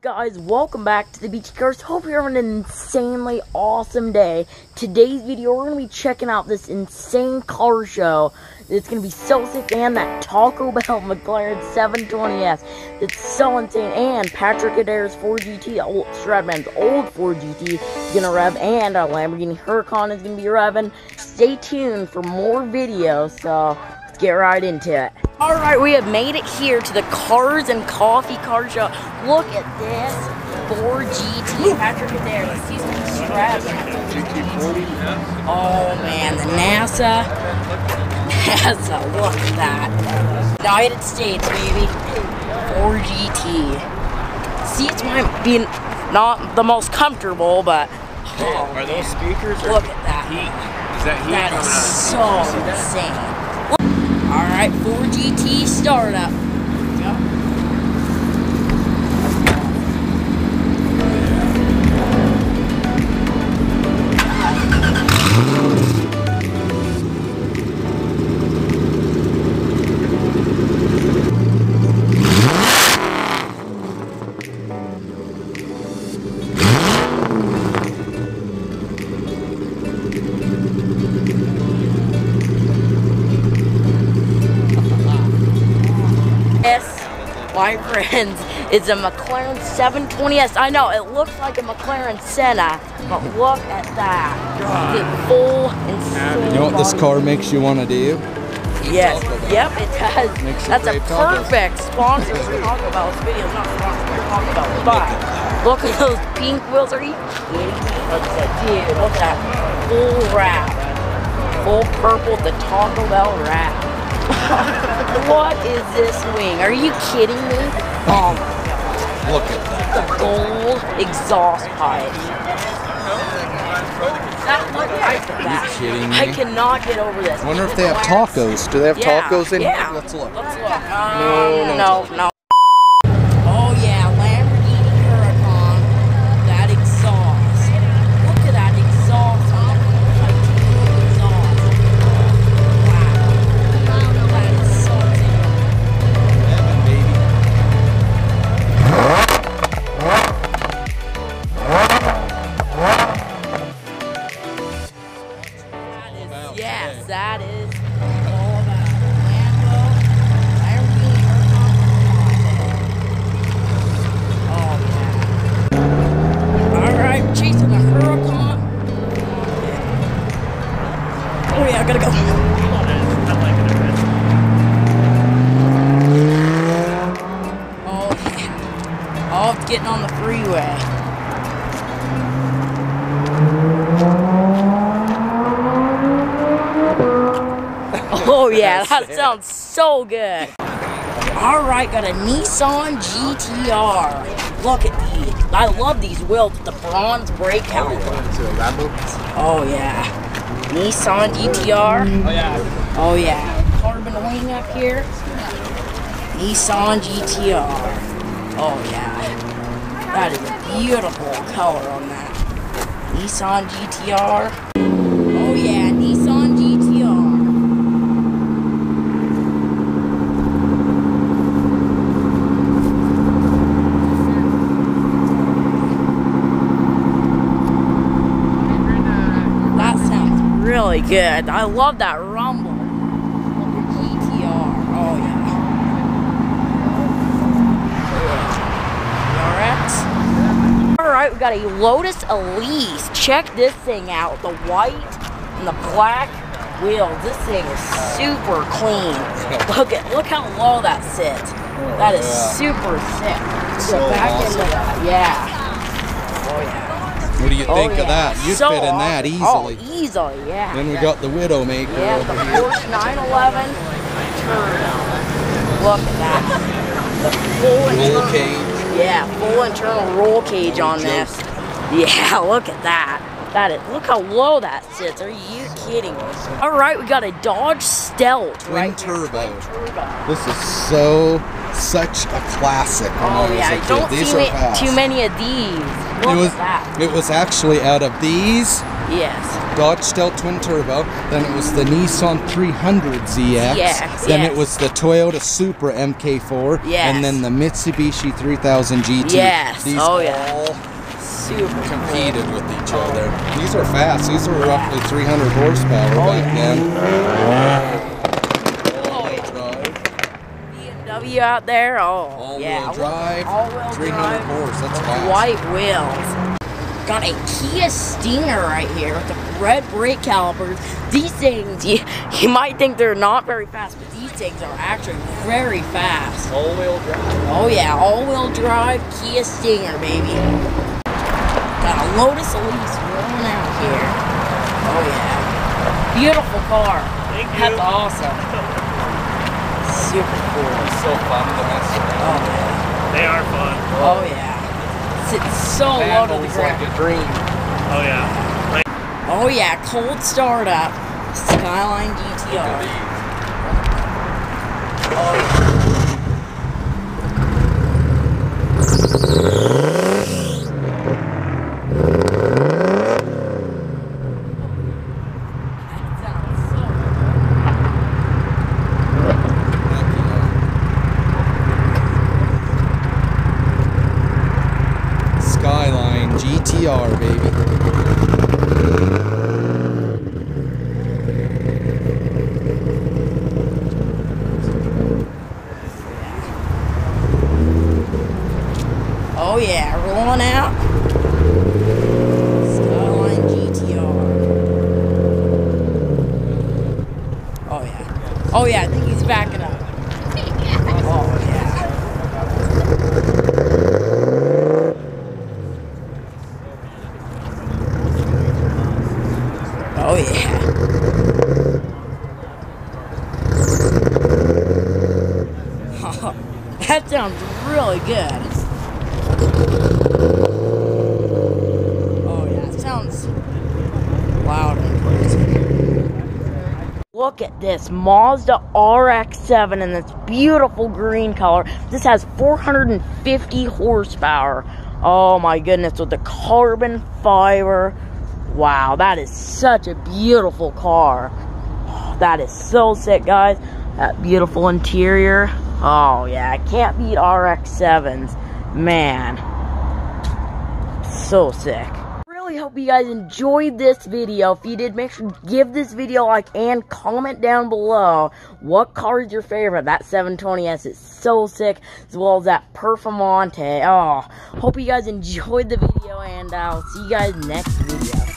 Guys, welcome back to the Beachy Cars. Hope you're having an insanely awesome day. Today's video, we're going to be checking out this insane car show. It's going to be so sick, and that Taco Bell McLaren 720S. It's so insane, and Patrick Adair's 4GT, Stradman's old 4GT, is going to rev, and a Lamborghini Huracan is going to be revving. Stay tuned for more videos, so let's get right into it. Alright, we have made it here to the Cars and Coffee car show. Look at this 4GT Patrick Adair. Let's see some Stradman. GT40. Oh man, the NASA, look at that. United States, baby. 4GT. Seats might be not the most comfortable, but are those speakers? Look at that. Heat. Is that heat? That is so insane. Alright, 4GT startup. My friends, it's a McLaren 720S. I know, it looks like a McLaren Senna, but look at that. The full and You know what this car makes you want to do? Yes, yep, it does. That's a perfect sponsor for Taco Bell. This video is not sponsored by Taco Bell, but look at those pink wheels. Are you kidding me? Dude, look at that full wrap. Full purple, the Taco Bell wrap. What is this wing? Are you kidding me? Oh my god. Look at that. The gold exhaust pipe. That look right at that. Are you kidding me? I cannot get over this. I wonder if they have tacos. Do they have tacos in here? Let's look. Let's look. No. Oh yeah, Lamborghini Huracan. That exhaust. Look at that exhaust on the titanium exhaust. Yes, that is all about Lambo, Lamborghini Huracan. Oh yeah. Alright, chasing the Huracan. Oh yeah, I gotta go. Oh yeah. Oh, it's getting on the freeway. Oh yeah, that sounds so good. Alright, got a Nissan GTR. Look at these. I love these wheels with the bronze brake calipers. Oh yeah. Nissan GTR. Oh yeah. Oh yeah. Carbon wing up here. Nissan GTR. Oh yeah. That is a beautiful color on that. Nissan GTR. Oh yeah, Nissan GTR. Really good. I love that rumble. GTR. Oh yeah. Alright, we got a Lotus Elise. Check this thing out. The white and the black wheels. This thing is super clean. Look how low that sits. That is super sick. So back awesome. into that. Yeah. Oh yeah. What do you think of that? You so fit in that awesome. easily. Oh, easily, yeah. Then we got the Widowmaker Yeah, the over here. Porsche 911 turbo. Look at that. The full Roll internal cage. Yeah, full internal roll cage on this. Yeah, look at that. Look how low that sits. Are you kidding me? Alright, we got a Dodge Stealth Twin turbo. Twin turbo. This is so such a classic when I was a kid. Don't These see are fast. too many of these. Look at that. It was actually out of these. Yes. Dodge Stealth Twin Turbo. Then it was the Nissan 300 ZX. Yes. Then it was the Toyota Supra MK4. Yes. And then the Mitsubishi 3000 GT. Yes. These all super competed with each other. These are fast. These were roughly 300 horsepower back then. BMW out there. All-wheel drive. All-wheel 300 horse. That's fast. White wheels. Got a Kia Stinger right here with the red brake calipers. These things, you might think they're not very fast, but these things are actually very fast. All-wheel drive. Oh yeah, all-wheel drive Kia Stinger, baby. Got a Lotus Elise rolling out here. Oh yeah. Beautiful car. Thank you. That's awesome. Super cool. It's so fun to mess around. Oh yeah. They are fun. Oh yeah. It's so low to the ground. Like a dream. Oh yeah. Oh yeah, cold startup. Skyline GTR. Oh yeah. Skyline GTR, baby. Oh yeah, rolling out. Skyline GTR. Oh yeah. Oh yeah, I think he's backing up. Oh yeah. Oh yeah. That sounds really good. Oh yeah, it sounds loud and crazy. Look at this Mazda RX-7 in this beautiful green color. This has 450 horsepower. Oh my goodness, with the carbon fiber. Wow, that is such a beautiful car. Oh, that is so sick, guys. That beautiful interior. Oh yeah, I can't beat RX-7s. Man, so sick. Really hope you guys enjoyed this video. If you did, make sure to give this video a like and comment down below what car is your favorite. That 720S is so sick, as well as that Performante. Oh, hope you guys enjoyed the video, and I'll see you guys next video.